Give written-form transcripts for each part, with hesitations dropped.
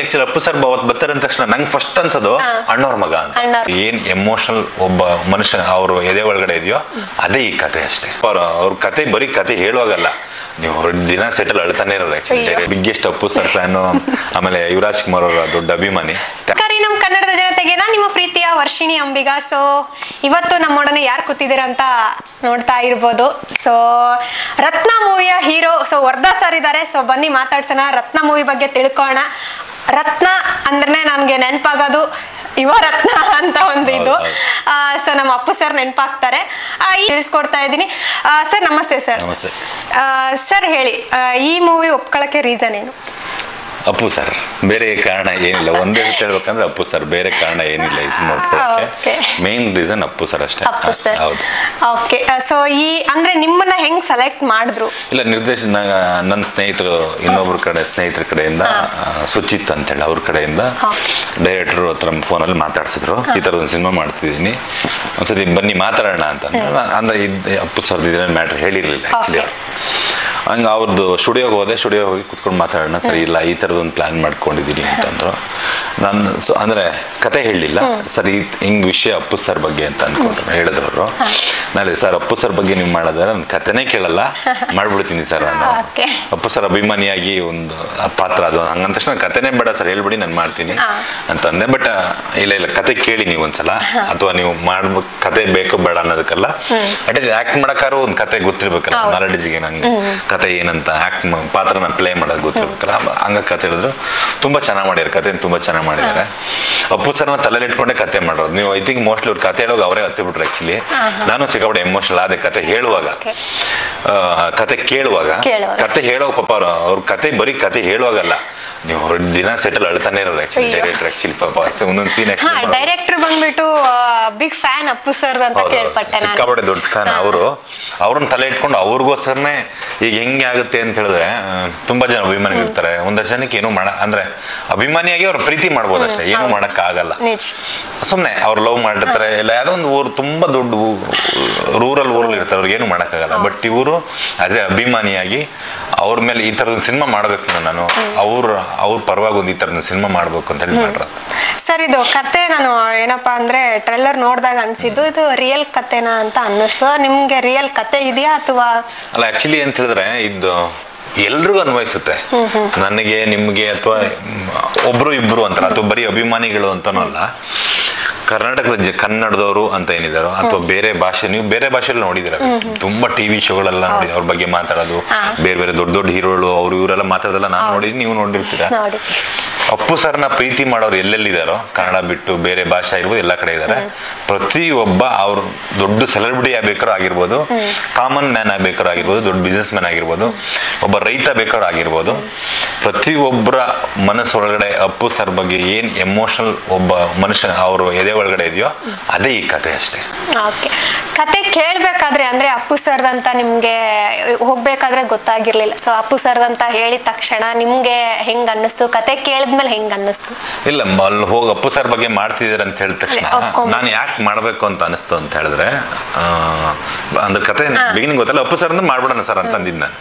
Actually Appu sir ಬರ್ತಾರೆ ಅಂದ ತಕ್ಷಣ ನಂಗೆ ಫಸ್ಟ್ ಅನ್ಸೋದು ಅಣ್ಣವ್ರ ಮಗ ಅಂತ. ಏನ್ ಎಮೋಷನಲ್ ಒಬ್ಬ ಮನುಷ್ಯ ಅವ್ರ ಎದೆ ಒಳಗಡೆ ಇದೆಯೋ ಅದೇ ಈ ಕತೆ ಅಷ್ಟೇ. ಅವ್ರ ಕತೆ ಬರೀ ಕತೆ ಹೇಳುವಾಗಲ್ಲ, ನೀವು ದಿನ ಸೆಟಲ್ ಅಳ್ತಾನೆ ಇರೋದು. Actually biggest Appu sir fan, ಆಮೇಲೆ ಯುವರಾಜ್ ಕುಮಾರ್ ಅವರ ದೊಡ್ಡ ಅಭಿಮಾನಿ. ಸರಿ, ನಮ್ಮ ಕನ್ನಡದ ಜನತೆಗೆ ನಿಮ್ಮ ಪ್ರೀತಿಯ ವರ್ಷಿಣಿ ಅಂಬಿಗ. ಸೊ ಇವತ್ತು ನಮ್ಮೊಡನೆ ಯಾರು ಕೂತಿದ್ದೀರಾ ಅಂತ ನೋಡ್ತಾ ಇರ್ಬೋದು. ಸೊ ರತ್ನ ಮೂವಿಯ ಹೀರೋ ಸೊ ವರ್ಧಾ ಸರ್ ಇದ್ದಾರೆ. ಸೊ ಬನ್ನಿ ಮಾತಾಡ್ಸೋಣ, ರತ್ನ ಮೂವಿ ಬಗ್ಗೆ ತಿಳ್ಕೋಣ. ರತ್ನ ಅಂದ್ರೆ ನನಗೆ ನೆನಪಾಗೋದು ಯುವ ರತ್ನ ಅಂತ ಒಂದು ಇದು. ಸೊ ನಮ್ಮ ಅಪ್ಪು ಸರ್ ನೆನಪಾಗ್ತಾರೆ. ತಿಳಿಸ್ಕೊಡ್ತಾ ಇದ್ದೀನಿ. ಸರ್ ನಮಸ್ತೆ. ಸರ್ ಸರ್ ಹೇಳಿ, ಈ ಮೂವಿ ಒಪ್ಕೊಳ್ಳೋಕ್ಕೆ ರೀಸನ್ ಏನು? ಅಪ್ಪು ಸರ್, ಬೇರೆ ಕಾರಣ ಏನಿಲ್ಲ. ಒಂದೇ ಹೇಳ್ಬೇಕಂದ್ರೆ ಅಪ್ಪು ಸರ್, ಬೇರೆ ಕಾರಣ ಏನಿಲ್ಲ. ನೋಡ್ಕೊಳ್ಳೋಕೆ ಮೇನ್ ರೀಸನ್ ಅಪ್ಪು ಸರ್ ಅಷ್ಟೇ. ಹೌದು. ಓಕೆ. ಸೊ ಈ ಅಂದ್ರೆ ನಿಮ್ಮನ್ನ ಹೆಂಗ್ ಸೆಲೆಕ್ಟ್ ಮಾಡಿದ್ರು? ಇಲ್ಲ, ನಿರ್ದೇಶನ ನನ್ನ ಸ್ನೇಹಿತರು, ಇನ್ನೊಬ್ರ ಸ್ನೇಹಿತರ ಕಡೆಯಿಂದ ಸುಚಿತ್ ಅಂತ ಹೇಳಿ ಅವ್ರ ಕಡೆಯಿಂದ ಡೈರೆಕ್ಟರ್ ಹತ್ರ ಫೋನಲ್ಲಿ ಮಾತಾಡ್ಸಿದ್ರು. ಈ ಥರದ ಒಂದು ಸಿನಿಮಾ ಮಾಡ್ತಿದ್ದೀನಿ, ಒಂದ್ಸತಿ ಬನ್ನಿ ಮಾತಾಡೋಣ ಅಂತ. ಅಂದ್ರೆ ಅಪ್ಪು ಸರ್ದು ಇದ್ರೆ ಮ್ಯಾಟ್ರ್ ಹೇಳಿರ್ಲಿಲ್ಲ ಆಕ್ಚುಲಿ ಅವ್ರು. ಹಂಗೆ ಅವ್ರದ್ದು ಸ್ಟುಡಿಯೋಗೆ ಹೋದೆ. ಸ್ಟುಡಿಯೋಗೆ ಹೋಗಿ ಕುತ್ಕೊಂಡು ಮಾತಾಡೋಣ. ಸರಿ, ಇಲ್ಲ ಈ ಥರದೊಂದು ಪ್ಲ್ಯಾನ್ ಮಾಡ್ಕೊಂಡಿದ್ದೀನಿ ಅಂತಂದ್ರು. ನಾನು ಅಂದರೆ ಕತೆ ಹೇಳಲಿಲ್ಲ. ಸರಿ, ಹಿಂಗೆ ವಿಷಯ ಅಪ್ಪು ಸರ್ ಬಗ್ಗೆ ಅಂತ ಅಂದ್ಕೊಂಡ್ರು. ಹೇಳಿದ್ರು ನಾಳೆ ಸರ್ ಅಪ್ಪು ಸರ್ ಬಗ್ಗೆ ನೀವು ಮಾಡಿದ್ರೆ ನಾನು ಕತೆನೇ ಕೇಳಲ್ಲ, ಮಾಡ್ಬಿಡ್ತೀನಿ ಸರ್. ನಾನು ಅಪ್ಪು ಸರ್ ಅಭಿಮಾನಿಯಾಗಿ ಒಂದು ಪಾತ್ರ ಅದು ಹಂಗಂದ ತಕ್ಷಣ ಕತೆನೇ ಬೇಡ ಸರ್, ಹೇಳ್ಬಿಡಿ ನಾನು ಮಾಡ್ತೀನಿ ಅಂತಂದೆ. ಬಟ್ ಇಲ್ಲ ಕತೆ ಕೇಳಿ ನೀವು ಒಂದ್ಸಲ, ಅಥವಾ ನೀವು ಮಾಡ್ಬೇಕು ಕತೆ ಬೇಕು ಬೇಡ ಅನ್ನೋದಕ್ಕಲ್ಲ, ಅಟ್ಲೀಸ್ಟ್ ಆ್ಯಕ್ಟ್ ಮಾಡೋಕ್ಕಾರು ಒಂದು ಕತೆ ಗೊತ್ತಿರ್ಬೇಕಲ್ಲ, ನಾಲೆಡ್ಜ್ಗೆ ನಂಗೆ ಕತೆ ಏನಂತ ಆಕ್ಟ್ ಪಾತ್ರನ ಪ್ಲೇ ಮಾಡೋದು ಗೊತ್ತಿರ್ಬೇಕಲ್ಲ. ಹಂಗ ಕತೆ ಹೇಳಿದ್ರು. ತುಂಬಾ ಚೆನ್ನಾಗಿ ಮಾಡಿದ್ದಾರೆ, ಕತೆ ತುಂಬಾ ಚೆನ್ನಾಗಿ ಮಾಡಿದ್ದಾರೆ. ಅಪ್ಪು ಸರ್ನ ತಲೆಯಲ್ಲಿ ಇಟ್ಕೊಂಡೆ ಕತೆ ಮಾಡೋದು. ನೀವು ಐ ಥಿಂಕ್ ಮೋಸ್ಟ್ಲಿ ಅವ್ರು ಕತೆ ಹೇಳುವಾಗ ಅವರೇ ಹತ್ತಿ ಬಿಟ್ರು. ಆಕ್ಚುಲಿ ನಾನು ಸಿಕ್ಕಾಪಟ್ಟೆ ಎಮೋಷನಲ್ ಆದೆ ಕತೆ ಹೇಳುವಾಗ, ಕತೆ ಕೇಳುವಾಗ. ಕತೆ ಹೇಳೋ ಪಾಪ ಅವ್ರ ಕತೆ ಬರೀ ಕತೆ ಹೇಳುವಾಗಲ್ಲ, ನೀವು ದಿನ ಸೆಟಲ್ ಅಳ್ತಾನೆ ಇರೋದು. ಆಕ್ಚುಲಿ ಡೈರೆಕ್ಟರ್ ಆಕ್ಚುಲಿ ಪಾಪ ಒಂದೊಂದು ಸೀನ್ ಡೈರೆಕ್ಟರ್ ಬಂದ್ಬಿಟ್ಟು ಬಿಗ್ ಫ್ಯಾನ್ ಅಪ್ಪು ಸರ್ ಅಂತ ಕೇಳ್ಪಟ್ಟೆ. ಸಿಕ್ಕಾಪಟ್ಟೆ ದೊಡ್ಡ ಫ್ಯಾನ್ ಅವರು. ಅವ್ರನ್ನ ತಲೆ ಇಟ್ಕೊಂಡು ಅವ್ರಿಗೋಸ್ಕರನೇ ಈಗ ಹೆಂಗೆ ಆಗುತ್ತೆ ಅಂತ ಹೇಳಿದ್ರೆ, ತುಂಬಾ ಜನ ಅಭಿಮಾನಿಗಳು ಇರ್ತಾರೆ. ಒಂದಷ್ಟು ಜನಕ್ಕೆ ಏನು ಅಂದ್ರೆ ಅಭಿಮಾನಿಯಾಗಿ ಅವ್ರ ಪ್ರೀತಿ ಮಾಡ್ಬೋದು ಅಷ್ಟೇ, ಏನು ಮಾಡಕ್ ಆಗಲ್ಲ. ಸುಮ್ನೆ ಅವ್ರು ಲವ್ ಮಾಡಿರ್ತಾರೆ, ಇಲ್ಲ ಯಾವ್ದೋ ಒಂದು ಊರು ತುಂಬಾ ದೊಡ್ಡ ಊರಲ್ಲಿ ಇರ್ತಾರೆ, ಅವ್ರಿಗೆ ಏನು ಮಾಡಕ್ಕಾಗಲ್ಲ. ಬಟ್ ಇವರು ಆಸ್ ಎ ಅಭಿಮಾನಿಯಾಗಿ ಅವ್ರ ಮೇಲೆ ಈ ತರದ ಸಿನಿಮಾ ಮಾಡ್ಬೇಕು, ನಾನು ಅವ್ರ ಪರವಾಗಿ ಒಂದು ಈ ತರದ ಸಿನಿಮಾ ಮಾಡ್ಬೇಕು ಅಂತ ಹೇಳಿ ಮಾಡ್ರ. ಸರ್, ಇದು ಕತೆ ನಾನು ಏನಪ್ಪಾ ಅಂದ್ರೆ ಟ್ರೈಲರ್ ನೋಡಿದಾಗ ಅನ್ಸಿದ್ದು ಇದು ರಿಯಲ್ ಕತೆನಾ ಅಂತ ಅನ್ನಿಸ್ತು. ನಿಮ್ಗೆ ರಿಯಲ್ ಕತೆ ಇದೆಯಾ ಅಥವಾ? ಅಲ್ಲ, ಆಕ್ಚುಲಿ ಅಂತ ಹೇಳಿದ್ರೆ ಇದು ಎಲ್ರಿಗೂ ಅನ್ವಯಿಸುತ್ತೆ. ನನಗೆ, ನಿಮ್ಗೆ, ಅಥವಾ ಒಬ್ರು ಇಬ್ರು ಅಂತ, ಅಥವಾ ಬರೀ ಅಭಿಮಾನಿಗಳು ಅಂತನೂ ಅಲ್ಲ. ಕರ್ನಾಟಕದ ಕನ್ನಡದವರು ಅಂತ ಏನಿದಾರೋ, ಅಥವಾ ಬೇರೆ ಭಾಷೆ, ನೀವು ಬೇರೆ ಭಾಷೆಯಲ್ಲಿ ನೋಡಿದಿರ, ತುಂಬಾ ಟಿವಿ ಶೋಗಳೆಲ್ಲ ನೋಡಿ ಅವ್ರ ಬಗ್ಗೆ ಮಾತಾಡೋದು, ಬೇರೆ ಬೇರೆ ದೊಡ್ಡ ದೊಡ್ಡ ಹೀರೋಗಳು ಅವ್ರು ಇವರೆಲ್ಲ ಮಾತಾಡೋದೆಲ್ಲ ನಾನು ನೋಡಿದ್ದೀನಿ, ನೀವು ನೋಡಿರ್ತೀರ. ಅಪ್ಪು ಸರ್ನ ಪ್ರೀತಿ ಮಾಡೋರು ಎಲ್ಲೆಲ್ಲಿದಾರೋ, ಕನ್ನಡ ಬಿಟ್ಟು ಬೇರೆ ಭಾಷೆ ಇರ್ಬೋದು, ಎಲ್ಲ ಕಡೆ ಇದ್ದಾರೆ. ಪ್ರತಿಯೊಬ್ಬ ಅವ್ರು ದೊಡ್ಡ ಸೆಲೆಬ್ರಿಟಿ ಆಗ್ಬೇಕಾರು ಆಗಿರ್ಬೋದು, ಕಾಮನ್ ಮ್ಯಾನ್ ಆಗ್ಬೇಕಾರು ಆಗಿರ್ಬೋದು, ದೊಡ್ಡ ಬಿಸ್ನೆಸ್ ಮ್ಯಾನ್ ಆಗಿರ್ಬೋದು, ಒಬ್ಬ ರೈತ ಬೇಕಾರು ಆಗಿರ್ಬೋದು, ಪ್ರತಿಯೊಬ್ಬರ ಮನಸ್ಸೊಳಗಡೆ ಅಪ್ಪು ಸರ್ ಬಗ್ಗೆ ಏನ್ ಎಮೋಷನಲ್ ಒಬ್ಬ ಮನುಷ್ಯ ಅವ್ರ ಎದೆ ಒಳಗಡೆ ಇದೆಯೋ ಅದೇ ಈ ಕತೆ ಅಷ್ಟೇ. ಕತೆ ಕೇಳ್ಬೇಕಾದ್ರೆ ಅಂದ್ರೆ ಅಪ್ಪು ಸರ್ದಂತ ನಿಮ್ಗೆ ಹೋಗ್ಬೇಕಾದ್ರೆ ಗೊತ್ತಾಗಿರ್ಲಿಲ್ಲ. ಸೊ ಅಪ್ಪು ಸರ್ದಂತ ಹೇಳಿದ ತಕ್ಷಣ ನಿಮ್ಗೆ ಹೆಂಗ್ ಅನ್ನಿಸ್ತು? ಕತೆ ಕೇಳಿದ್ಮೇಲೆ ಹೆಂಗ್ ಅನ್ನಿಸ್ತು? ಇಲ್ಲ, ಅಲ್ಲಿ ಹೋಗಿ ಅಪ್ಪು ಸರ್ ಬಗ್ಗೆ ಮಾಡ್ತಿದ್ದೀರ ಅಂತ ಹೇಳಿದ ತಕ್ಷಣ ನಾನು ಯಾಕೆ ಮಾಡ್ಬೇಕು ಅಂತ ಅನಿಸ್ತು ಅಂತ ಹೇಳಿದ್ರೆ, ಅಂದ್ರೆ ಕತೆ ಬಿಗಿನಿಂಗ್ ಗೊತ್ತಲ್ಲ, ಅಪ್ಪು ಸರ್ ಅಂದ್ರೆ ಮಾಡ್ಬಿಡೋಣ ಸರ್ ಅಂತ ಅಂದಿದ್ದು ನಾನು.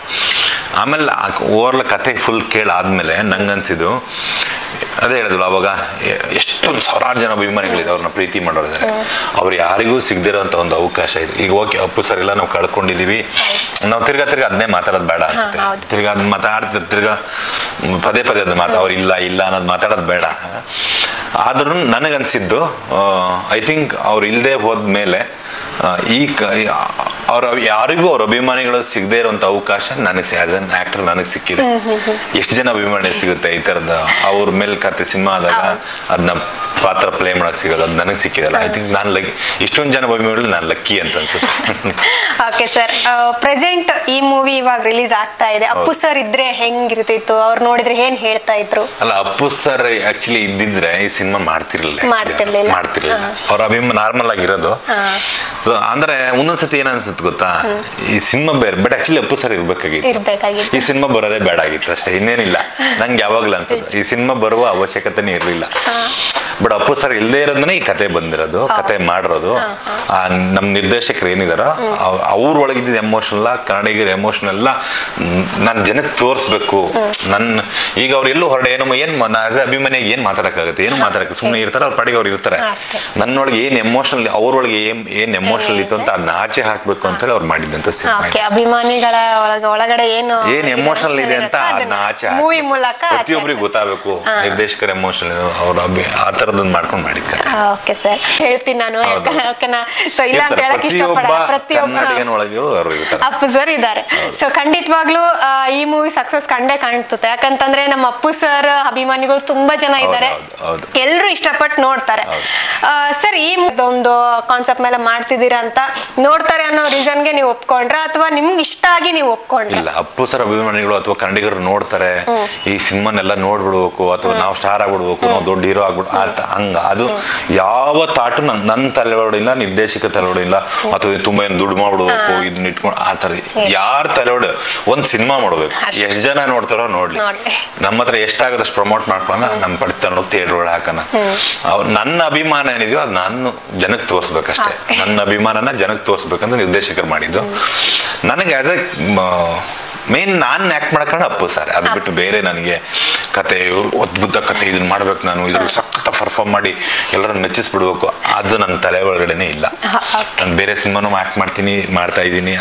ಆಮೇಲೆ ಓವರ್ಲ ಕತೆ ಫುಲ್ ಕೇಳಾದ್ಮೇಲೆ ನಂಗನ್ಸಿದ್ದು ಅದೇ ಹೇಳಿದ್ರು, ಅವಾಗ ಎಷ್ಟೊಂದು ಸಾವಿರಾರು ಜನ ಅಭಿಮಾನಿಗಳಿದೆ, ಅವ್ರನ್ನ ಪ್ರೀತಿ ಮಾಡೋರಿದ್ದಾರೆ. ಅವ್ರು ಯಾರಿಗೂ ಸಿಗದಿರೋಂಥ ಒಂದು ಅವಕಾಶ ಇದೆ. ಈಗ ಓಕೆ, ಅಪ್ಪು ಸರ್ ಎಲ್ಲ ನಾವು ಕಳ್ಕೊಂಡಿದೀವಿ, ನಾವು ತಿರ್ಗಾ ಅದನ್ನೇ ಮಾತಾಡೋದು ಬೇಡ ಅನ್ಸುತ್ತೆ. ತಿರ್ಗಾ ಅದ್ ಮಾತಾಡ್ತಿರ್, ತಿರ್ಗಾ ಪದೇ ಅದ್ ಅವ್ರು ಇಲ್ಲ ಅನ್ನೋದು ಮಾತಾಡೋದು ಬೇಡ. ಆದ್ರೂ ನನಗನ್ಸಿದ್ದು, ಐ ಥಿಂಕ್ ಅವ್ರು ಇಲ್ಲದೆ ಹೋದ್ಮೇಲೆ ಅವ್ರ ಯಾರಿಗೂ ಅವ್ರ ಅಭಿಮಾನಿಗಳು ಸಿಗದೆ ಇರುವಂತ ಅವಕಾಶ ನನಗೆ ಆಸ್ ಅನ್ ಆಕ್ಟರ್ ನನಗೆ ಸಿಕ್ಕಿದೆ. ಎಷ್ಟು ಜನ ಅಭಿಮಾನಿ ಸಿಗುತ್ತೆ ಈ ತರದ ಅವ್ರ ಮೇಲೆ ಕತೆ ಸಿನಿಮಾ ಆದಾಗ ಅದನ್ನ ಪಾತ್ರ ಪ್ಲೇ ಮಾಡಕ್ ಸಿಗೋದು, ಅದು ನನಗೆ ಸಿಕ್ಕಿದಲ್ಲ. ಐ ಥಿಂಕ್ ನಾನು ಇಷ್ಟೊಂದು ಜನ ಅಭಿಮಾನಿಗಳು ನಾನು ಲಕ್ಕಿ ಅಂತ ಅನ್ಸುತ್ತೆ. ಓಕೆ ಸರ್, ಪ್ರೆಸೆಂಟ್ ಈ ಮೂವಿ ಇವಾಗ ರಿಲೀಸ್ ಆಗ್ತಾ ಇದೆ. ಅಪ್ಪು ಸರ್ ಇದ್ರೆ ಹೆಂಗಿರ್ತಿತ್ತು? ಅವ್ರು ನೋಡಿದ್ರೆ ಏನ್ ಹೇಳ್ತಾ ಇದ್ರು? ಅಲ್ಲ, ಅಪ್ಪು ಸರ್ ಆಕ್ಚುಲಿ ಇದ್ದಿದ್ರೆ ಈ ಸಿನಿಮಾ ಮಾಡ್ತಿರ್ಲಿಲ್ಲ. ಅವ್ರ ಅಭಿಮಾನ ನಾರ್ಮಲ್ ಆಗಿರೋದು. ಅಂದ್ರೆ ಒಂದೊಂದ್ಸತಿ ಏನ್ ಅನ್ಸುತ್ತೆ ಗೊತ್ತಾ, ಈ ಸಿನಿಮಾ ಬೇರೆ, ಬಟ್ ಆಕ್ಚುಲಿ ಅಪ್ಪು ಸರ್ ಇರ್ಬೇಕಾಗಿತ್ತು. ಈ ಸಿನಿಮಾ ಬರೋದೇ ಬೇಡ ಆಗಿತ್ತು ಅಷ್ಟೇ, ಇನ್ನೇನಿಲ್ಲ. ನಂಗೆ ಯಾವಾಗ್ಲೂ ಅನ್ಸುತ್ತೆ ಈ ಸಿನಿಮಾ ಬರುವ ಅವಶ್ಯಕತೆನೇ ಇರ್ಲಿಲ್ಲ. ಬಟ್ ಅಪ್ಪು ಸರ್ ಇಲ್ಲದೆ ಇರೋದನ್ನೇ ಈ ಕತೆ ಬಂದಿರೋದು, ಕತೆ ಮಾಡಿರೋದು. ನಮ್ಮ ನಿರ್ದೇಶಕರು ಏನಿದಾರೋ ಅವ್ರ ಒಳಗಿದ್ದ ಎಮೋಷನಲ್, ಕನ್ನಡಿಗರ ಎಮೋಷನ್ ಎಲ್ಲ ನಾನು ಜನಕ್ಕೆ ತೋರಿಸ್ಬೇಕು. ಈಗ ಅವ್ರು ಎಲ್ಲೂ ಹೊರಡೆ ಏನ್ ಆಸ್ ಎ ಅಭಿಮಾನಿಯಾಗಿ ಏನ್ ಮಾತಾಡಕ್ಕಾಗುತ್ತೆ, ಏನು ಮಾತಾಡಕ್ಕೆ ಸುಮ್ಮನೆ ಇರ್ತಾರೆ, ಅವ್ರ ಪಾಡಿಗೆ ಅವ್ರು ಇರ್ತಾರೆ. ನನ್ನೊಳಗೆ ಏನ್ ಎಮೋಷನಲ್, ಅವ್ರೊಳಗೆ ಏನ್ ಎಮೋಷನಲ್ ಇತ್ತು ಅಂತ ಅದನ್ನ ಆಚೆ ಹಾಕ್ಬೇಕು ಅಂತ ಹೇಳಿ ಅವ್ರು ಮಾಡಿದಂತ ಅಭಿಮಾನಿಗಳ ಒಳಗಡೆ ಏನು ಎಮೋಷನಲ್ ಇದೆ ಅಂತ ಅದನ್ನ ಆಚೆ ಮೂವಿ ಮೂಲಕ ಪ್ರತಿಯೊಬ್ಬರಿಗೆ ಗೊತ್ತಾಗಬೇಕು. ನಿರ್ದೇಶಕರ ಎಮೋಷನಲ್ ಅವ್ರ ಆ ತರದನ್ನ ಮಾಡ್ಕೊಂಡು ಮಾಡಿದ್ದಾರೆ. ಓಕೆ ಸರ್, ಹೇಳ್ತೀನಿ ನಾನು. ಸೊ ಇಲ್ಲ ಅಂತ ಹೇಳಕ್ ಇಷ್ಟಪಡಲ್ಲ, ಪ್ರತಿಯೊಬ್ಬ ಅಪ್ಪು ಸರ್ ಇದ್ದಾರೆ. ಸೊ ಖಂಡಿತವಾಗ್ಲೂ ಈ ಮೂವಿ ಸಕ್ಸಸ್ ಕಂಡೇ ಕಾಣ್ತದೆ. ಯಾಕಂತಂದ್ರೆ ನಮ್ಮ ಅಪ್ಪು ಸರ್ ಅಭಿಮಾನಿಗಳು ತುಂಬಾ ಜನ ಇದ್ದಾರೆ, ಎಲ್ರು ಇಷ್ಟಪಟ್ಟು ನೋಡ್ತಾರೆ. ಸರ್, ಈ ಒಂದು ಕಾನ್ಸೆಪ್ಟ್ ಮೇಲೆ ಮಾಡ್ತಿದ್ದೀರಾ ಅಂತ ನೋಡ್ತಾರೆ ಅನ್ನೋ ರೀಸನ್ಗೆ ನೀವು ಒಪ್ಕೊಂಡ್ರ ಅಥವಾ ನಿಮ್ಗೆ ಇಷ್ಟ ಆಗಿ ನೀವು ಒಪ್ಕೊಂಡ್ರ? ಇಲ್ಲ, ಅಪ್ಪು ಸರ್ ಅಭಿಮಾನಿಗಳು ಅಥವಾ ಕನ್ನಡಿಗರು ನೋಡ್ತಾರೆ, ಈ ಸಿನಿಮಾನೆಲ್ಲ ನೋಡ್ಬಿಡ್ಬೇಕು ಅಥವಾ ನಾವು ಸ್ಟಾರ್ ಆಗ್ಬಿಡ್ಬೇಕು, ನಾವು ದೊಡ್ಡ ಹೀರೋ ಆಗ್ಬಿಟ್ಟು ಹಂಗ ಅದು ಯಾವ ತಾಟು ನನ್ನ ತಲೆಯೊಳಗೆ ಇಲ್ಲ, ನಿರ್ದೇಶಕ ತಲೆಯೊಳಗೆ ಇಲ್ಲ, ಅಥವಾ ತುಂಬಾ ಏನು ದುಡ್ಡು ಮಾಡ್ಬಿಡ್ಬೇಕು ಇದನ್ನ ಇಟ್ಕೊಂಡು ಆ ತರ ಯಾರ ತಲೆಯೊಳಗೆ ಒಂದ್ ಸಿನಿಮಾ ಮಾಡ್ಬೇಕು. ಎಷ್ಟ್ ಜನ ನೋಡ್ತಾರೋ ನೋಡ್ಲಿ, ನಮ್ಮ ಹತ್ರ ಎಷ್ಟಾಗದಷ್ಟು ಪ್ರಮೋಟ್ ಮಾಡ್ಕೊಳ್ಳೋಣ, ನಮ್ಮ ಪಡಿತಾನೋ ಥಿಯೇಟರ್ ಒಳಗೆ ಹಾಕೋಣ. ನನ್ನ ಅಭಿಮಾನ ಏನಿದೆಯೋ ಅದು ನಾನು ಜನಕ್ಕೆ ತೋರಿಸ್ಬೇಕಷ್ಟೇ. ನನ್ನ ಅಭಿಮಾನನ ಜನಕ್ಕೆ ತೋರಿಸ್ಬೇಕಂತ ನಿರ್ದೇಶಕರು ಮಾಡಿದ್ದು. ನನಗೆ ಆಸ್ ಎ ಮೇನ್ ನಾನು ಆಕ್ಟ್ ಮಾಡ್ಕೊಂಡು ಅಪ್ಪು ಸರ್, ಅದು ಬಿಟ್ಟು ಬೇರೆ ನನಗೆ ಕತೆ ಅದ್ಭುತ ಕತೆ ಇದನ್ನ ಮಾಡ್ಬೇಕು, ನಾನು ಇದ್ರ ಸಖತ್ ಪರ್ಫಾರ್ಮ್ ಮಾಡಿ ಎಲ್ಲರನ್ನ ಮೆಚ್ಚಿಸ್ಬಿಡ್ಬೇಕು, ಅದು ನನ್ನ ತಲೆ ಒಳಗಡೆನೆ ಇಲ್ಲ. ನಾನು ಬೇರೆ ಸಿನಿಮಾನು ಆಕ್ಟ್ ಮಾಡ್ತಾ ಇದ್ದೀನಿ,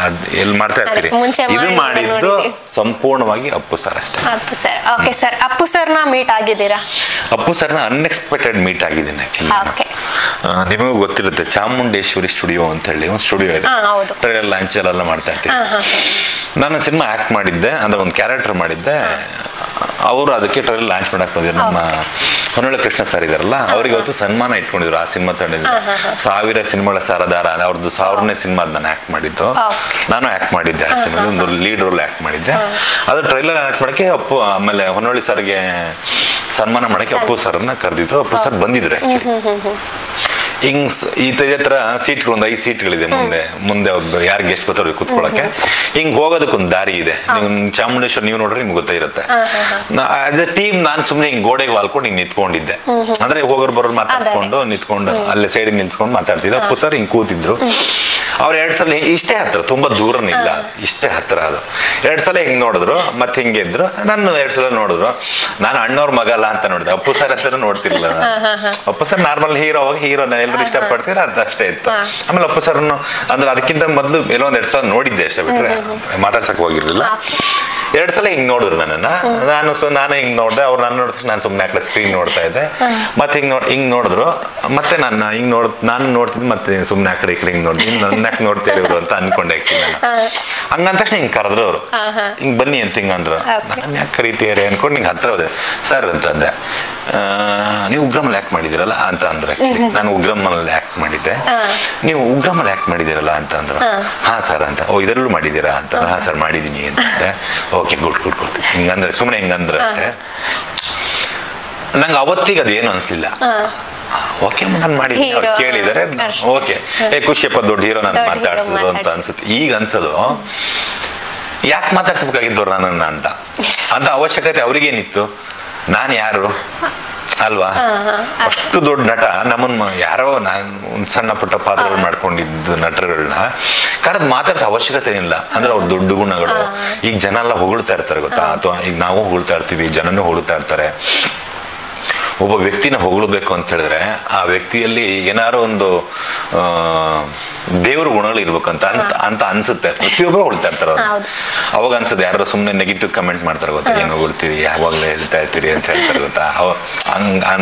ಎಲ್ಲಿ ಮಾಡ್ತಾ ಇರ್ತೀನಿ. ಇದು ಮಾಡಿದ್ದು ಸಂಪೂರ್ಣವಾಗಿ ಅಪ್ಪು ಸರ್ ಅಷ್ಟೇ. ಓಕೆ ಸರ್, ಅಪ್ಪು ಸರ್ನ ಮೀಟ್ ಆಗಿದ್ದೀರಾ? ಅಪ್ಪು ಸರ್ನ ಅನ್ಎಕ್ಸ್ಪೆಕ್ಟೆಡ್ ಮೀಟ್ ಆಗಿದ್ದೀನಿ. ನಿಮಗೂ ಗೊತ್ತಿರುತ್ತೆ, ಚಾಮುಂಡೇಶ್ವರಿ ಸ್ಟುಡಿಯೋ ಅಂತ ಹೇಳಿ ಒಂದು ಸ್ಟುಡಿಯೋ ಇದೆ, ಟ್ರೈಲರ್ ಲಾಂಚ್ ಎಲ್ಲ ಮಾಡ್ತಾ ಇರ್ತೀನಿ. ನಾನು ಸಿನಿಮಾ ಆಕ್ಟ್ ಮಾಡಿದ್ದೆ, ಅಂದ್ರೆ ಒಂದು ಕ್ಯಾರೆಕ್ಟರ್ ಮಾಡಿದ್ದೆ. ಅವರು ಅದಕ್ಕೆ ಟ್ರೈಲರ್ ಲಾಂಚ್ ಮಾಡಕ್ ಬಂದಿದ್ರು. ನಮ್ಮ ಹೊನ್ನಳ್ಳಿ ಕೃಷ್ಣ ಸರ್ ಇದಾರಲ್ಲ, ಅವ್ರಿಗೆ ಅವತ್ತು ಸನ್ಮಾನ ಇಟ್ಕೊಂಡಿದ್ರು ಆ ಸಿನಿಮಾ ತಂಡಿದ್ರು. 1000 ಸಿನಿಮಾಗಳ ಸರದಾರ ಅವ್ರದ್ದು 1000ನೇ ಸಿನಿಮಾ ನಾನು ಆಕ್ಟ್ ಮಾಡಿದ್ದು. ನಾನು ಆಕ್ಟ್ ಮಾಡಿದ್ದೆ ಆ ಸಿನಿಮಾ, ಒಂದು ಲೀಡ್ ರೋಲ್ ಆಕ್ಟ್ ಮಾಡಿದ್ದೆ. ಅದು ಟ್ರೈಲರ್ ಆಕ್ಟ್ ಮಾಡಕ್ಕೆ ಅಪ್ಪು, ಆಮೇಲೆ ಹೊನ್ನಳ್ಳಿ ಸರ್ಗೆ ಸನ್ಮಾನ ಮಾಡಕ್ಕೆ ಅಪ್ಪು ಸರ್ನ ಕರೆದಿದ್ರು. ಅಪ್ಪು ಸರ್ ಬಂದಿದ್ರು ಆಕ್ಚುಲಿ. ಹಿಂಗ್ ಇದೇ ತರ ಸೀಟ್ಗಳು, ಒಂದು 5 ಸೀಟ್ಗಳಿದೆ ಮುಂದೆ ಒಬ್ಬ ಯಾರು ಗೆಸ್ಟ್ ಬರ್ತಾವ್ರಿಗೆ ಕೂತ್ಕೊಳ್ಳಕ್ಕೆ. ಹಿಂಗ್ ಹೋಗೋದಕ್ಕೊಂದು ದಾರಿ ಇದೆ. ಚಾಮುಂಡೇಶ್ವರಿ ನೀವು ನೋಡ್ರಿ ನಿಮ್ಗೆ ಗೊತ್ತಾಗಿರುತ್ತೆ. ಆಸ್ ಎ ಟೀಮ್ ನಾನು ಸುಮ್ಮನೆ ಹಿಂಗ್ ಗೋಡೆಗೆ ವಾಲ್ಕೊಂಡು ಹಿಂಗ್ ನಿಂತ್ಕೊಂಡಿದ್ದೆ, ಅಂದ್ರೆ ಹೋಗೋರು ಬರೋರು ಮಾತಾಡ್ಸ್ಕೊಂಡು ನಿಂತ್ಕೊಂಡು ಅಲ್ಲೇ ಸೈಡಿಗೆ ನಿಲ್ಸ್ಕೊಂಡು ಮಾತಾಡ್ತಿದ್ದೆ. ಅಪ್ಪು ಸರ್ ಹಿಂಗ್ ಕೂತಿದ್ರು. ಅವ್ರು 2 ಸಲ ಇಷ್ಟೇ ಹತ್ರ, ತುಂಬಾ ದೂರನಿಲ್ಲ, ಇಷ್ಟೇ ಹತ್ರ. ಅದು 2 ಸಲ ಹಿಂಗ್ ನೋಡಿದ್ರು, ಮತ್ತೆ ಹಿಂಗೆ ಇದ್ರು. ನಾನು 2 ಸಲ ನೋಡಿದ್ರು. ನಾನು ಅಣ್ಣವ್ರ ಮಗ ಅಲ್ಲ ಅಂತ ನೋಡಿದೆ, ಅಪ್ಪು ಸರ್ ಹತ್ರ ನೋಡ್ತಿರ್ಲಿಲ್ಲ. ಅಪ್ಪು ಸರ್ ನಾರ್ಮಲ್ ಹೀರೋನ ಎಲ್ಲರೂ ಇಷ್ಟಪಡ್ತೀರ ಅದಷ್ಟೇ ಇತ್ತು. ಆಮೇಲೆ ಅಪ್ಪು ಸರ್ನು ಅಂದ್ರೆ ಅದಕ್ಕಿಂತ ಮೊದಲು ಎಲ್ಲೋ 1-2 ಸಲ ನೋಡಿದ್ದೆ ಅಷ್ಟೇ, ಬಿಟ್ರೆ ಮಾತಾಡ್ಸಕ್ ಹೋಗಿರ್ಲಿಲ್ಲ. 2 ಸಲ ಹಿಂಗ್ ನೋಡಿದ್ರು ನನ್ನನ್ನ. ನಾನು ಹಿಂಗ್ ನೋಡ್ದೆ, ಅವ್ರು ನಾನು ನೋಡಿದ್ರೆ ನಾನು ಸುಮ್ಮನೆ ಆಕಡೆ ಸ್ಕ್ರೀನ್ ನೋಡ್ತಾ ಇದ್ದೆ. ಮತ್ತೆ ಹಿಂಗ್ ನೋಡಿದ್ರು, ಮತ್ತೆ ನಾನು ನೋಡ್ತಿದ್ದೆ, ಮತ್ತೆ ಸುಮ್ಮನೆ ಆ ಕಡೆ ಈ ಕಡೆ ಹಿಂಗ್ ನೋಡ್ತೀನಿ, ನನ್ನ ಯಾಕೆ ನೋಡ್ತೀರಿ ಇವ್ರು ಅಂತ ಅನ್ಕೊಂಡೆ ಆಕ್ಚುಲಿ ನಾನು. ಹಂಗಂದ ತಕ್ಷಣ ಹಿಂಗ್ ಕರೆದ್ರು ಅವರು, ಹಿಂಗ್ ಬನ್ನಿ ಅಂತ ಹಿಂಗ ಅಂದ್ರು. ನನ್ನ ಯಾಕೆ ಕರೀತೀರಿ ಅನ್ಕೊಂಡು ಹಿಂಗ್ ಹತ್ರ ಹೋದೆ. ಸರ್ ಅಂತಂದೆ, ನೀವು ಉಗ್ರಮಲ್ಲಿ ಆಕ್ಟ್ ಮಾಡಿದಿರಲ್ಲ ಅಂತ ಅಂದ್ರೆ. ನಾನು ಉಗ್ರಮಲ್ಲಿ ಆಕ್ಟ್ ಮಾಡಿದ್ದೆ, ನೀವು ಉಗ್ರಮಲ್ಲಿ ಆಕ್ಟ್ ಮಾಡಿದಿರಲ್ಲ ಅಂತ ಅಂದ್ರು. ಹಾ ಸರ್ ಅಂತ. ಓ, ಇದರಲ್ಲೂ ಮಾಡಿದ್ದೀರಾ ಅಂತ. ಹಾ ಸರ್ ಮಾಡಿದೀನಿ ಅಂತಂದೆ. ಓಕೆ, ಗುಡ್ ಹಿಂಗಂದ್ರೆ ಸುಮ್ಮನೆ ಹಿಂಗಂದ್ರೆ ಅಷ್ಟೇ. ನಂಗೆ ಅವತ್ತಿಗೆ ಅದೇನು ಅನ್ಸ್ಲಿಲ್ಲ. ಓಕೆ, ನಾನು ಮಾಡಿದ್ದೀನಿ, ಅವ್ರು ಕೇಳಿದಾರೆ, ಓಕೆ, ಖುಷಿಯಪ್ಪ ದೊಡ್ಡ ಹೀರೋ ನಾನು ಮಾತಾಡ್ಸಿದ್ರು ಅಂತ ಅನ್ಸುತ್ತೆ. ಈಗ ಅನ್ಸೋದು, ಯಾಕೆ ಮಾತಾಡ್ಸ್ಬೇಕಾಗಿದ್ದವ್ರು ನನ್ನನ್ನ ಅಂತ ಅವಶ್ಯಕತೆ ಅವ್ರಿಗೇನಿತ್ತು? ನಾನು ಯಾರು ಅಲ್ವಾ? ಅಷ್ಟು ದೊಡ್ಡ ನಟ ನಮ್ಮನ್ನ ಯಾರೋ ಒಂದು ಸಣ್ಣ ಪುಟ್ಟ ಪಾತ್ರಗಳು ಮಾಡ್ಕೊಂಡಿದ್ದು ನಟರುಗಳನ್ನ ಕರೆದು ಮಾತಾಡ್ಸೋ ಅವಶ್ಯಕತೆ ಇಲ್ಲ. ಅಂದ್ರೆ ಅವ್ರ ದೊಡ್ಡ ಗುಣಗಳು ಈಗ ಜನ ಎಲ್ಲ ಹೊಗಳ್ತಾ ಇರ್ತಾರೆ, ಗೊತ್ತಾ? ಅಥವಾ ಈಗ ನಾವು ಹೊಗಳ್ತಾ ಇರ್ತೀವಿ, ಜನನೂ ಹೊಗಳ್ತಾ ಇರ್ತಾರೆ. ಒಬ್ಬ ವ್ಯಕ್ತಿನ ಹೊಗಳಬೇಕು ಅಂತ ಹೇಳಿದ್ರೆ ಆ ವ್ಯಕ್ತಿಯಲ್ಲಿ ಏನಾರು ಒಂದು ದೇವ್ರ ಗುಣಗಳು ಇರ್ಬೇಕಂತ ಅಂತ ಅನ್ಸುತ್ತೆ. ಪ್ರತಿಯೊಬ್ಬರು ಹೊಳ್ತಾ ಇರ್ತಾರೆ. ಅವಾಗ ಅನ್ಸುತ್ತೆ, ಯಾರು ಸುಮ್ಮನೆ ನೆಗೆಟಿವ್ ಕಮೆಂಟ್ ಮಾಡ್ತಾರೆ, ಗೊತ್ತಾ? ಏನು ಹೊಳ್ತೀವಿ, ಯಾವಾಗಲೇ ಹೇಳ್ತಾ ಇರ್ತೀರಿ ಅಂತ ಹೇಳ್ತಾರೆ, ಗೊತ್ತಾ?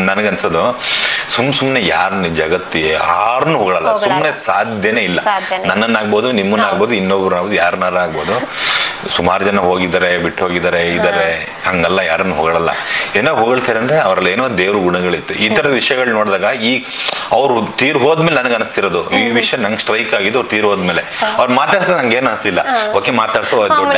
ನನಗನ್ಸೋದು, ಸುಮ್ಮನೆ ಯಾರನ್ನ ಜಗತ್ತಿ ಯಾರನ್ನು ಹೊಗಳಲ್ಲ, ಸುಮ್ಮನೆ ಸಾಧ್ಯನೇ ಇಲ್ಲ. ನನ್ನನ್ನಾಗ್ಬೋದು, ನಿಮ್ಮನ್ನಾಗ್ಬೋದು, ಇನ್ನೊಬ್ರನ್ನಾಗ್ಬೋದು, ಯಾರನ್ನಾರ ಆಗ್ಬೋದು. ಸುಮಾರು ಜನ ಹೋಗಿದ್ದಾರೆ, ಬಿಟ್ಟು ಹೋಗಿದ್ದಾರೆ, ಇದ್ದಾರೆ, ಹಂಗಲ್ಲ, ಯಾರನ್ನು ಹೊಗಳಲ್ಲ. ಏನೋ ಹೊಗಳ್ತಾರೆ ಅಂದ್ರೆ ಅವರಲ್ಲಿ ಏನೋ ದೇವ್ರ ಗುಣಗಳಿತ್ತು. ಈ ತರದ ವಿಷಯಗಳು ನೋಡಿದಾಗ ಈ ಅವ್ರು ತೀರ್ ಹೋದ್ಮೇಲೆ ನನಗೆ ಅನಿಸ್ತಿರೋದು, ಈ ವಿಷಯ ನಂಗೆ ಸ್ಟ್ರೈಕ್ ಆಗಿದ್ದು ಅವ್ರು ತೀರ್ ಹೋದ್ಮೇಲೆ. ಅವ್ರು ಮಾತಾಡ್ಸೋ ನಂಗೆ ಏನು ಅನಿಸ್ತಿಲ್ಲ. ಓಕೆ, ಮಾತಾಡ್ಸೋ ದೊಡ್ಡ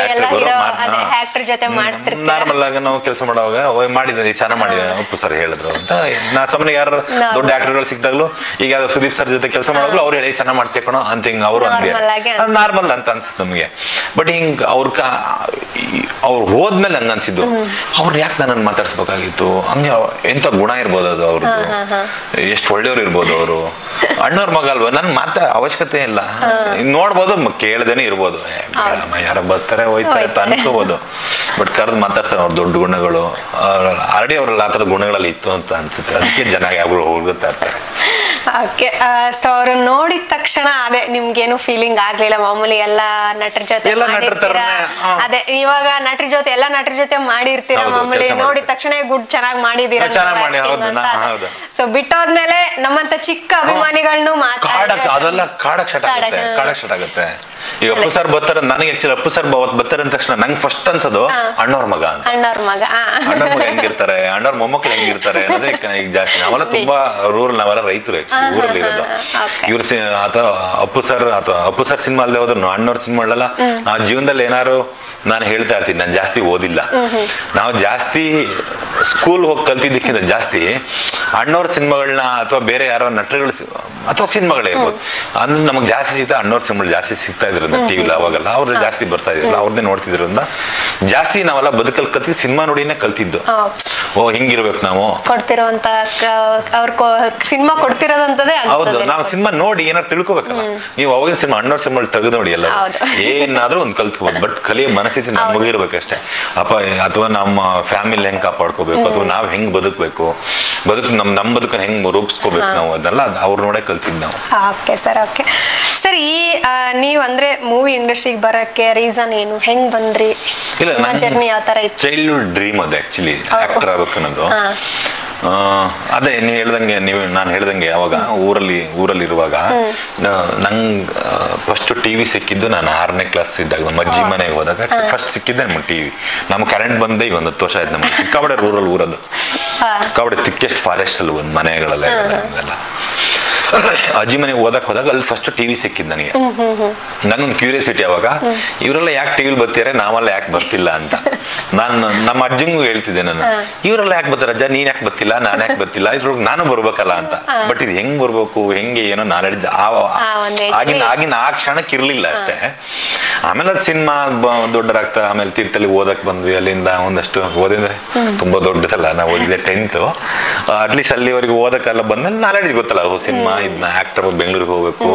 ನಾರ್ಮಲ್ ಆಗಿ ನಾವು ಕೆಲಸ ಮಾಡುವಾಗ ಮಾಡಿದ್ರೆ ಚೆನ್ನಾಗಿ ಮಾಡಿದ ಅಪ್ಪು ಸರ್ ಹೇಳಿದ್ರು ಅಂತ. ನಾ ಸುಮ್ಮನೆ ಯಾರು ದೊಡ್ಡ ಆಕ್ಟರ್ಗಳು ಸಿಕ್ಕಿದಾಗ್ಲೂ, ಈಗ ಯಾವ್ದು ಸುದೀಪ್ ಸರ್ ಜೊತೆ ಕೆಲಸ ಮಾಡೋದು ಅವ್ರು ಹೇಳಿ ಚೆನ್ನಾಗಿ ಮಾಡ್ತೇಕಣೋ ಅಂತ ಹಿಂಗ ಅವರು ಅಂದೇ ನಾರ್ಮಲ್ ಅಂತ ಅನ್ಸುತ್ತೆ ನಮಗೆ. ಬಟ್ ಹಿಂಗ್ ಅವ್ರ ಅವ್ರು ಹೋದ್ಮೇಲೆ ಹಂಗ ಅನ್ಸಿದ್ದು, ಅವ್ರು ಯಾಕೆ ನನ್ನನ್ನು ಮಾತಾಡ್ಸ್ಬೇಕಾಗಿತ್ತು, ಹಂಗೆ ಎಂತ ಗುಣ ಇರ್ಬೋದು ಅದು ಅವ್ರದ್ದು, ಎಷ್ಟು ಒಳ್ಳೆಯವ್ರು ಇರ್ಬೋದು ಅವರು, ಅಣ್ಣವ್ರ ಮಗ ಅಲ್ವಾ, ನನ್ ಅವಶ್ಯಕತೆ ಇಲ್ಲ, ನೋಡ್ಬೋದು ಕೇಳ್ದೇನೆ ಇರ್ಬೋದು, ಯಾರ ಬರ್ತಾರೆ ಹೋಯ್ತಾರೆ ಅಂತ ಅನ್ಕೋಬಹುದು, ಬಟ್ ಕರೆದು ಮಾತಾಡ್ತಾರೆ ಅವ್ರ ದೊಡ್ಡ ಗುಣಗಳು ಆಲ್ರೆಡಿ ಅವ್ರಲ್ಲಿ ಆ ಥರದ ಗುಣಗಳಲ್ಲಿ ಇತ್ತು ಅಂತ ಅನ್ಸುತ್ತೆ, ಅದಕ್ಕೆ ಜನ ಯಾವಾಗಲೂ ಹೋಗುತ್ತಾ ಇರ್ತಾರೆ. ಓಕೆ, ಸೊ ಅವ್ರು ನೋಡಿದ ತಕ್ಷಣ ಅದೇ ನಿಮ್ಗೇನು ಫೀಲಿಂಗ್ ಆಗ್ಲಿಲ್ಲ? ಮಾಮೂಲಿ ಎಲ್ಲಾ ನಟರ ಜೊತೆ ಮಾಡಿರ್ತೀರಾ, ಅದೇ ಇವಾಗ ನಟರ ಜೊತೆ ಎಲ್ಲಾ ನಟರ ಜೊತೆ ಮಾಡಿರ್ತೀರಾ, ಮಾಮೂಲಿ ನೋಡಿದ ತಕ್ಷಣ ಗುಡ್ ಚೆನ್ನಾಗಿ ಮಾಡಿದೀರಾ, ಸೊ ಬಿಟ್ಟೋದ್ಮೇಲೆ ನಮ್ಮಂತ ಚಿಕ್ಕ ಅಭಿಮಾನಿಗಳನ್ನೂ ಅದೆಲ್ಲ ಕಾಡಕ್ ಸ್ಟಾರ್ಟ್ ಆಗುತ್ತೆ. ಈಗ ಅಪ್ಪು ಸರ್ ಬರ್ತಾರೆ, ನನಗೆ ಆಕ್ಚುಲಿ ಅಪ್ಪು ಸರ್ ಬರ್ತಾರೆ ಅಂದ ತಕ್ಷಣ ನಂಗೆ ಫಸ್ಟ್ ಅನ್ಸೋದು ಅಣ್ಣವ್ರ ಮಗ ಅಂತ. ಅಣ್ಣವ್ರ ಮಗ ಹೆಂಗಿರ್ತಾರೆ, ಅಣ್ಣವ್ರ ಮೊಮ್ಮಕ್ಳು ಹೆಂಗಿರ್ತಾರೆ ಅನ್ನೋದೇ ಈಗ ಜಾಸ್ತಿ. ನಾವೆಲ್ಲ ತುಂಬಾ ರೂರಲ್, ನಾವೆಲ್ಲ ರೈತರು ಊರಲ್ಲಿ ಇರೋದು. ಇವ್ರ ಅಥವಾ ಅಪ್ಪು ಸರ್ ಸಿನಿಮಾ ಅಲ್ಲದೆ ಹೋದ್ರು ಅಣ್ಣವ್ರ ಸಿನಿಮಾಗಳೆಲ್ಲ ನಾವು ಜೀವನದಲ್ಲಿ ಏನಾರು ನಾನು ಹೇಳ್ತಾ ಇರ್ತೀನಿ, ನಾನು ಜಾಸ್ತಿ ಓದಿಲ್ಲ, ನಾವು ಜಾಸ್ತಿ ಸ್ಕೂಲ್ ಹೋಗಿ ಕಲ್ತಿದ್ದಕ್ಕಿಂತ ಜಾಸ್ತಿ ಅಣ್ಣವ್ರ ಸಿನಿಮಾಗಳನ್ನ ಅಥವಾ ಬೇರೆ ಯಾರೋ ನಟರುಗಳು ಅಥವಾ ಸಿನಿಮಾಗಳೇ ಇರ್ಬೋದು ಅಂದ್ರೆ ನಮಗೆ ಜಾಸ್ತಿ ಸಿಗ್ತಾ, ಅಣ್ಣವ್ರ ಸಿನಿಮಾಗಳು ಜಾಸ್ತಿ ಸಿಗ್ತಾ ಇದ್ರಿಂದ ಟಿವಿಲಿ ಅವಾಗೆಲ್ಲ ಅವ್ರದ್ದು ಜಾಸ್ತಿ ಬರ್ತಾ ಇದ್ರಲ್ಲ, ಅವ್ರನ್ನೇ ನೋಡ್ತಿದ್ರಿಂದ ಜಾಸ್ತಿ ನಾವೆಲ್ಲ ಬದುಕಲ್ಲಿ ಕಲ್ತಿದ್ದು ಸಿನಿಮಾ ನೋಡಿನೇ ಕಲ್ತಿದ್ದು. ಓ ಹಿಂಗಿರ್ಬೇಕು ನಾವು ಕೊಡ್ತಿರೋಂತ ಅವ್ರ ಸಿನಿಮಾ ಕೊಡ್ತಿರೋದಂತದೇ. ಹೌದು, ನಾವು ಸಿನಿಮಾ ನೋಡಿ ಏನಾದ್ರು ತಿಳ್ಕೊಬೇಕಲ್ಲ. ನೀವು ಅವಾಗಿನ ಸಿನಿಮಾ ಅಣ್ಣವ್ರ ಸಿನಿಮಾ ತೆಗೆದು ನೋಡಿ ಎಲ್ಲ ಏನಾದ್ರೂ ಒಂದು ಕಲ್ತ್ಕೋಬಹುದು, ಬಟ್ ಕಲಿಯೋ ಮನಸ್ಥಿತಿ ನಮಗಿರ್ಬೇಕಷ್ಟೇ. ಅಥವಾ ನಮ್ಮ ಫ್ಯಾಮಿಲಿ ಹೆಂಗ್ ಕಾಪಾಡ್ಕೋಬೇಕು, ಅಥವಾ ನಾವ್ ಹೆಂಗ್ ಬದುಕ್ಬೇಕು, ನಮ್ಮ ಬದುಕನ್ನ ಹೆಂಗ್ ರೂಪಿಸ್ಕೋಬೇಕು ನಾವು, ಅದೆಲ್ಲ ಅವ್ರು ನೋಡೇ ಕಲ್ತಿದ್ ನಾವು. Okay sir, okay sir. ಈ ನೀವ್ ಅಂದ್ರೆ ಮೂವಿ ಇಂಡಸ್ಟ್ರಿಗೆ ಬರಕ್ಕೆ ರೀಸನ್ ಏನು, ಹೆಂಗ್ ಬಂದ್ರಿ, ಜರ್ನಿ ಯಾವ ತರ ಇತ್ತು? ಚೈಲ್ಡ್ಹುಡ್ ಡ್ರೀಮ್ ಅದು ಆಕ್ಚುಲಿ, ಆಕ್ಟರ್ ಆಗ್ಬೇಕು ಅನ್ನೋದು. ಅದೇ ನೀವು ಹೇಳ್ದಂಗೆ, ನಾನು ಹೇಳ್ದಂಗೆ ಅವಾಗ ಊರಲ್ಲಿ ಇರುವಾಗ ನಂಗೆ ಫಸ್ಟ್ ಟಿವಿ ಸಿಕ್ಕಿದ್ದು ನಾನು 6ನೇ ಕ್ಲಾಸ್ ಇದ್ದಾಗ, ನಮ್ಮ ಅಜ್ಜಿ ಮನೆಗೆ ಹೋದಾಗ ಫಸ್ಟ್ ಸಿಕ್ಕಿದ್ದೆ ನಮ್ಮ ಟಿವಿ. ನಮ್ಮ ಕರೆಂಟ್ ಬಂದೆ ಈಗ 10 ವರ್ಷ ಆಯ್ತು. ನಮ್ಗೆ ಸಿಕ್ಕಾಬಡೆ ಊರದ್ದು ಸಿಕ್ಕಾಬಡೆ ತಿಕ್ಕೆಸ್ಟ್ ಫಾರೆಸ್ಟ್ ಅಲ್ಲಿ ಒಂದು ಮನೆಗಳೆಲ್ಲ ಅಜ್ಜಿ ಮನೆಗೆ ಹೋದಾಗ ಅಲ್ಲಿ ಫಸ್ಟ್ ಟಿವಿ ಸಿಕ್ಕಿದ್ ನನಗೆ. ನಂಗೊಂದು ಕ್ಯೂರಿಯಾಸಿಟಿ ಅವಾಗ, ಇವರೆಲ್ಲ ಯಾಕೆ ಟಿವಿಲಿ ಬರ್ತಾರೆ, ನಾವೆಲ್ಲ ಯಾಕೆ ಬರ್ತಿಲ್ಲ ಅಂತ. ನಾನು ನಮ್ಮ ಅಜ್ಜಂಗೂ ಹೇಳ್ತಿದ್ದೆ, ನಾನು ಇವರೆಲ್ಲ ಯಾಕೆ ಬರ್ತಾರೆ ಅಜ್ಜ, ನೀನ್ ಯಾಕೆ ಬರ್ತಿಲ್ಲ, ನಾನ್ ಯಾಕೆ ಬರ್ತಿಲ್ಲ, ಇದ್ರೊಳಗೆ ನಾನು ಬರ್ಬೇಕಲ್ಲ ಅಂತ. ಬಟ್ ಇದು ಹೆಂಗ್ ಬರ್ಬೇಕು, ಹೆಂಗೆ ಏನೋ ನಾಲೆಡ್ಜ್ ಆಗಿನ ಆ ಕ್ಷಣಕ್ಕೆ ಇರ್ಲಿಲ್ಲ ಅಷ್ಟೇ. ಆಮೇಲೆ ಅದು ಸಿನಿಮಾ ದೊಡ್ಡರಾಗ್ತಾ ಆಮೇಲೆ ತೀರ್ಥಲ್ಲಿ ಓದಕ್ ಬಂದ್ವಿ. ಅಲ್ಲಿಂದ ಒಂದಷ್ಟು ಓದಿದ್ರೆ ತುಂಬಾ ದೊಡ್ಡದಲ್ಲ, ನಾವು ಓದಿದೆ 10th, ಅಟ್ಲೀಸ್ಟ್ ಅಲ್ಲಿವರೆಗೆ ಓದಕ್ಕೆಲ್ಲ ಬಂದ್ಮೇಲೆ ನಾಲೆಡ್ಜ್ ಗೊತ್ತಲ್ಲ, ಸಿನಿಮಾ ಇದನ್ನ ಆಕ್ಟರ್ ಬೆಂಗಳೂರಿಗೆ ಹೋಗ್ಬೇಕು,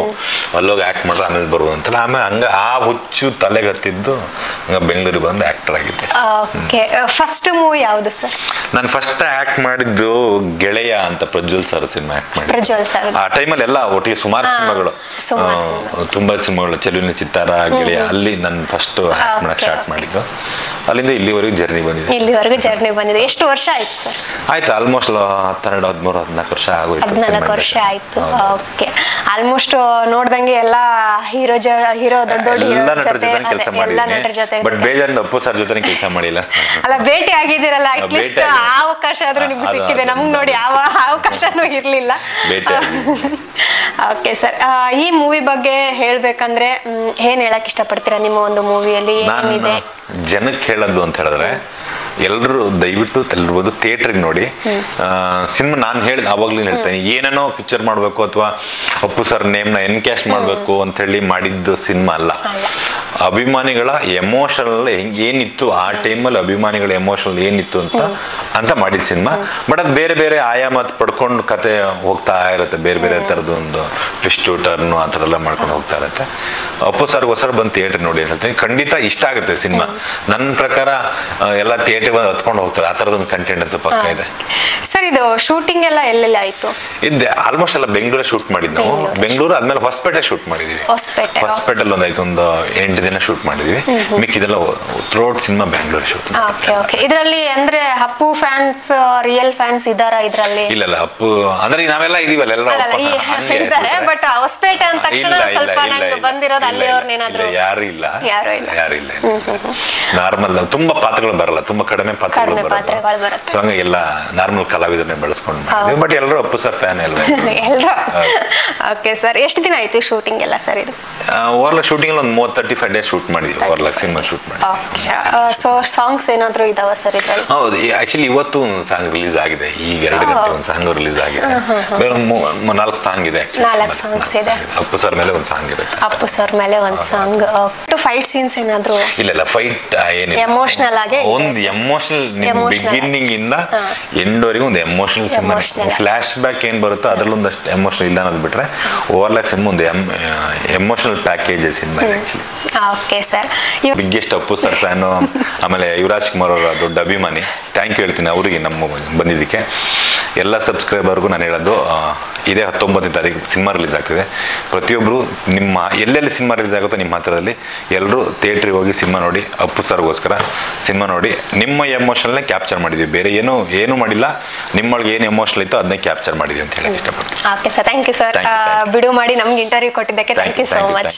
ಅಲ್ಲೋಗಿ ಆಕ್ಟ್ ಮಾಡ್ರೆ ಆಮೇಲೆ ಬರುವುದು ಅಂತಲ್ಲ. ಆಮೇಲೆ ಹಂಗ ಆ ಹುಚ್ಚು ತಲೆಗೆ ಹತ್ತಿದ್ದು ಹಂಗ ಬೆಂಗಳೂರಿಗೆ ಬಂದು ಆಕ್ಟರ್ ಆಗಿದ್ದೆ. ಫಸ್ಟ್ ಮೂವಿ ಯಾವುದು ಸರ್? ನಾನು ಫಸ್ಟ್ ಆಕ್ಟ್ ಮಾಡಿದ್ದು ಗೆಳೆಯ ಅಂತ ಪ್ರಜ್ವಲ್ ಸರ್ ಸಿನಿಮಾ ಆಕ್ಟ್ ಮಾಡಿದ್ದೆ. ಆ ಟೈಮಲ್ಲಿ ಎಲ್ಲ ಒಟ್ಟಿಗೆ ಸುಮಾರು ಸಿನಿಮಾಗಳು, ತುಂಬಾ ಸಿನಿಮಾಗಳು, ಚೆಲುವಿನ ಚಿತ್ತಾರ, ಗೆಳೆಯ, ಅಲ್ಲಿ ನಾನು ಫಸ್ಟ್ ಆಕ್ಟ್ ಮಾಡಕ್ ಸ್ಟಾರ್ಟ್ ಮಾಡಿದ್ದು. ಅಲ್ಲಿಂದ ಇಲ್ಲಿವರೆಗೂ ಜರ್ನಿ ಬಂದಿದೆ. ಎಷ್ಟು ವರ್ಷ ಆಯ್ತು ಸರ್? ಆಯ್ತು, ಆಲ್ಮೋಸ್ಟ್ 12, 13, 14 ವರ್ಷ ಆಗೋಯ್ತು. 14 ವರ್ಷ ಆಯ್ತು. ಓಕೆ, ಆಲ್ಮೋಸ್ಟ್ ನೋಡ್ದಂಗೆ ಎಲ್ಲಾ ಹೀರೋ ದೊಡ್ಡ ಕೆಲಸ ಮಾಡಿದ್ದೀನಿ, ಬಟ್ ಬೇಜಾರಿಂದ ಅಪ್ಪು ಸರ್ ಜೊತೆ ಕೆಲಸ ಮಾಡಿಲ್ಲ. ಅಲ್ಲ, ಭೇಟಿ ಆಗಿದ್ದೀರಲ್ಲ, ಅಟ್ಲೀಸ್ಟ್ ಆ ಅವಕಾಶ ಆದ್ರೂ ನಿಮ್ಗೆ ಸಿಕ್ಕಿದೆ. ನಮ್ಗೆ ನೋಡಿ ಯಾವ ಅವಕಾಶನೂ ಇರ್ಲಿಲ್ಲ. ಓಕೆ ಸರ್, ಈ ಮೂವಿ ಬಗ್ಗೆ ಹೇಳ್ಬೇಕಂದ್ರೆ ಏನ್ ಹೇಳಕ್ ಇಷ್ಟಪಡ್ತೀರಾ? ನಿಮ್ಮ ಒಂದು ಮೂವಿಯಲ್ಲಿ ಏನಿದೆ ಜನಕ್ಕೆ ಹೇಳೋದು ಅಂತ ಹೇಳಿದ್ರೆ, ಎಲ್ಲರೂ ದಯವಿಟ್ಟು ತಲ್ಲಿರ್ಬೋದು ಥಿಯೇಟ್ರಿಗೆ ನೋಡಿ ಸಿನಿಮಾ. ನಾನು ಹೇಳಿದ ಅವಾಗ್ಲೂ ಹೇಳ್ತೇನೆ, ಏನೇನೋ ಪಿಕ್ಚರ್ ಮಾಡಬೇಕು ಅಥವಾ ಅಪ್ಪು ಸರ್ ನೇಮ್ನ ಎನ್ಕ್ಯಾಶ್ ಮಾಡಬೇಕು ಅಂತ ಹೇಳಿ ಮಾಡಿದ್ದು ಸಿನಿಮಾ ಅಲ್ಲ. ಅಭಿಮಾನಿಗಳ ಎಮೋಷನಲ್ ಏನಿತ್ತು ಆ ಟೈಮಲ್ಲಿ, ಅಭಿಮಾನಿಗಳ ಎಮೋಷನಲ್ ಏನಿತ್ತು ಅಂತ ಮಾಡಿದ ಸಿನಿಮಾ. ಬಟ್ ಅದು ಬೇರೆ ಬೇರೆ ಆಯಾಮ ಪಡ್ಕೊಂಡು ಕತೆ ಹೋಗ್ತಾ ಇರುತ್ತೆ, ಬೇರೆ ಬೇರೆ ಥರದ್ದು ಒಂದು ಟ್ವಿಸ್ಟ್ ಟರ್ನು ಆ ಥರ ಎಲ್ಲ ಮಾಡ್ಕೊಂಡು ಹೋಗ್ತಾ ಇರುತ್ತೆ. ಅಪ್ಪು ಸರ್ಗೋಸ್ಕರ ಬಂದು ಥಿಯೇಟರ್ ನೋಡಿ ಹೇಳ್ತೀನಿ, ಖಂಡಿತ ಇಷ್ಟ ಆಗುತ್ತೆ ಸಿನಿಮಾ. ನನ್ನ ಪ್ರಕಾರ ಎಲ್ಲ ಥಿಯೇಟರ್ ಬಂದು ಹತ್ಕೊಂಡು ಹೋಗ್ತಾರೆ, ಆ ಥರದೊಂದು ಕಂಟೆಂಟ್ ಅಂತ ಪಕ್ಕ ಇದೆ. ಸರ್, ಇದು ಶೂಟಿಂಗ್ ಎಲ್ಲ ಎಲ್ಲೆಲ್ಲ ಆಯ್ತು? ಇದೆ ಆಲ್ಮೋಸ್ಟ್ ಎಲ್ಲ ಬೆಂಗಳೂರು ಶೂಟ್ ಮಾಡಿದ್ದು ನಾವು. ಬೆಂಗಳೂರು ಆದ್ಮೇಲೆ ಹೊಸಪೇಟೆ ಶೂಟ್ ಮಾಡಿದ್ವಿ. ಹೊಸಪೇಟೆಲ್ ಒಂದಾಯ್ತು, ಒಂದು 8 ದಿನ ಶೂಟ್ ಮಾಡಿದ್ವಿ. ಮಿಕ್ಕಿದೆಲ್ಲ ಥ್ರೂಔಟ್ ಸಿನಿಮಾ ಬೆಂಗಳೂರು ಶೂಟ್. ಇದರಲ್ಲಿ ಅಂದ್ರೆ ಅಪ್ಪು ಫ್ಯಾನ್ಸ್, ರಿಯಲ್ ಫ್ಯಾನ್ಸ್ ಇದಾರಾ ಇದರಲ್ಲಿ? ಇಲ್ಲ, ಅಪ್ಪು ಅಂದ್ರೆ ನಾವೆಲ್ಲ ಇದೀವಲ್ಲ, ಎಲ್ಲ ಬಟ್ ಹೊಸಪೇಟೆ ಅಂದ ತಕ್ಷಣ ಸ್ವಲ್ಪ ನಂಗೆ ಬಂದಿರೋದು ಅಲ್ಲಿ ಅವ್ರನ್ನೇನಾದ್ರು ಯಾರು ಇಲ್ಲ. ನಾರ್ಮಲ್ ತುಂಬಾ ಪಾತ್ರಗಳು ಬರಲ್ಲ, ತುಂಬಾ ಕಡಿಮೆ ಪಾತ್ರಗಳು ಬರುತ್ತೆ. ಸೊ ಹಂಗಾಗಿ ಎಲ್ಲ ನಾರ್ಮಲ್ ಕಲಾವಿದರನ್ನೇ ಬೆಳೆಸ್ಕೊಂಡು ಮಾಡಿದ್ವಿ. ಬಟ್ ಎಲ್ಲರೂ ಅಪ್ಪು ಸರ್ ಫ್ಯಾನ್ ಎಲ್ಲರೂ. ಓಕೆ ಸರ್, ಎಷ್ಟು ದಿನ ಆಯ್ತು ಶೂಟಿಂಗ್ ಎಲ್ಲ ಸರ್? ಇದು ಓವರ್ಲಾಕ್ ಶೂಟಿಂಗ್ ಅಲ್ಲಿ ಒಂದು 35 ಡೇಸ್ ಶೂಟ್ ಮಾಡಿದ್ವಿ. ಓವರ್ಲಾಕ್ ಸಿನಿಮಾ ಶೂಟ್ ಮಾಡಿ. ಸೊ ಸಾಂಗ್ಸ್ ಏನಾದ್ರು ಇದಾವ ಸರ್ ಇದ್ರಲ್ಲಿ? ಹೌದು, ಆಕ್ಚುಲಿ ಇವತ್ತು ಒಂದು ಸಾಂಗ್ ರಿಲೀಸ್ ಆಗಿದೆ. ಈಗ 2 ಗಂಟೆ ಒಂದು ಸಾಂಗ್ ರಿಲೀಸ್ ಆಗಿದೆ. ಬೇರೆ 4 ಸಾಂಗ್ ಇದೆ. 4 ಸಾಂಗ್ಸ್ ಇದೆ. ಅಪ್ಪು ಸರ್ ಮೇಲೆ ಒಂದು ಸಾಂಗ್ ಇದೆ. ಅಪ್ಪು ಸರ್ ಮೇಲೆ ಒಂದು ಸಾಂಗ್. ಫೈಟ್ ಸೀನ್ಸ್ ಏನಾದ್ರು ಇಲ್ಲ ಫೈಟ್ ಏನಿಲ್ಲ, ಎಮೋಷನಲ್ ಆಗಿ ಒಂದು ಎಮೋಷನಲ್ ಬಿಗಿನಿಂಗ್ ಇಂದ ಎಂಡ್ವರೆಗೂ ಒಂದು ಎಮೋಷನಲ್ ಸಿನಿಮಾ. ಫ್ಲಾಶ್ ಬ್ಯಾಕ್ ಏನ್ ಬರುತ್ತೋ ಅದ್ರಲ್ಲಿ ಒಂದಷ್ಟು ಎಮೋಷನಲ್ ಇಲ್ಲ ಅನ್ನೋದು ಬಿಟ್ರೆ ಓವರ್ಲಾಕ್ ಸಿನಿಮಾ ಒಂದು emotional package cinema. Okay sir, biggest Appu sir fan, ಆಮೇಲೆ ಯುವರಾಜ್ ಕುಮಾರ್ ಅವರ ದೊಡ್ಡ ಅಭಿಮಾನಿ. ಥ್ಯಾಂಕ್ ಯು ಹೇಳ್ತೀನಿ ಅವರಿಗೆ ನಮ್ಮ ಬಂದಿದ್ದಕ್ಕೆ. ಎಲ್ಲ ಸಬ್ಸ್ಕ್ರೈಬರ್ಗೂ ನಾನು ಹೇಳೋದು, ಇದೇ 19ನೇ ತಾರೀಕು ಸಿನಿಮಾ ರಿಲೀಸ್ ಆಗ್ತಿದೆ. ಪ್ರತಿಯೊಬ್ಬರು ನಿಮ್ಮ ಎಲ್ಲೆಲ್ಲಿ ಸಿನಿಮಾ ರಿಲೀಸ್ ಆಗುತ್ತೋ ನಿಮ್ಮ ಹತ್ರದಲ್ಲಿ ಎಲ್ಲರೂ ಥಿಯೇಟ್ರಿಗೆ ಹೋಗಿ ಸಿನಿಮಾ ನೋಡಿ. ಅಪ್ಪು ಸರ್ಗೋಸ್ಕರ ಸಿನಿಮಾ ನೋಡಿ. ನಿಮ್ಮ ಎಮೋಷನಲ್ನೇ ಕ್ಯಾಪ್ಚರ್ ಮಾಡಿದ್ವಿ, ಬೇರೆ ಏನು ಮಾಡಿಲ್ಲ. ನಿಮ್ಮೊಳಗೆ ಏನು ಎಮೋಷನಲ್ ಇತ್ತು ಅದನ್ನೇ ಕ್ಯಾಪ್ಚರ್ ಮಾಡಿದ್ವಿ ಅಂತ ಹೇಳಕ್ಕೆ ಇಷ್ಟಪಡ್ತೀನಿ. Okay sir, thank you sir. ಬಿಡು ಮಾಡಿ ನಮ್ಗೆ ಇಂಟರ್ವ್ಯೂ ಕೊಟ್ಟಿದ್ದಕ್ಕೆ ಥ್ಯಾಂಕ್ ಯು ಸೋ ಮಚ್.